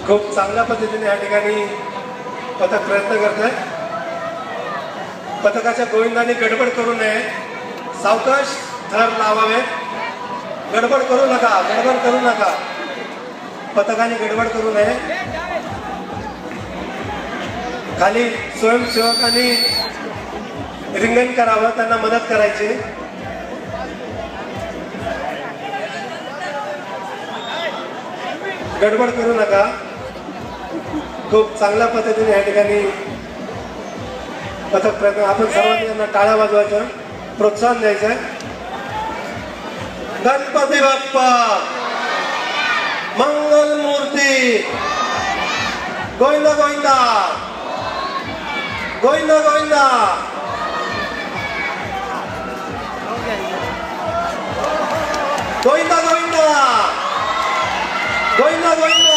खूप चांगल्या पद्धतीने या ठिकाणी पथक प्रयत्न करत आहे. पथकाच्या गोविंदांनी गडबड करू नये, सावकाश थर लावावे. गडबड करू नका, गडबड करू नका. पथकाने गडबड करू नये. खाली स्वयंसेवकांनी रिंगण करावं, त्यांना मदत करायची. गडबड करू नका. खूप चांगल्या पद्धतीने या ठिकाणी पथक प्रयत्न. आपण सर्वांनी यांना टाळ्या वाजवायचं, प्रोत्साहन द्यायचं. गणपती बाप्पा मंगल मूर्ती. गोविंदा गोविंदा गोविंदा गोविंदा. गोविंदा गोविंदा गोविंदा गोविंदा.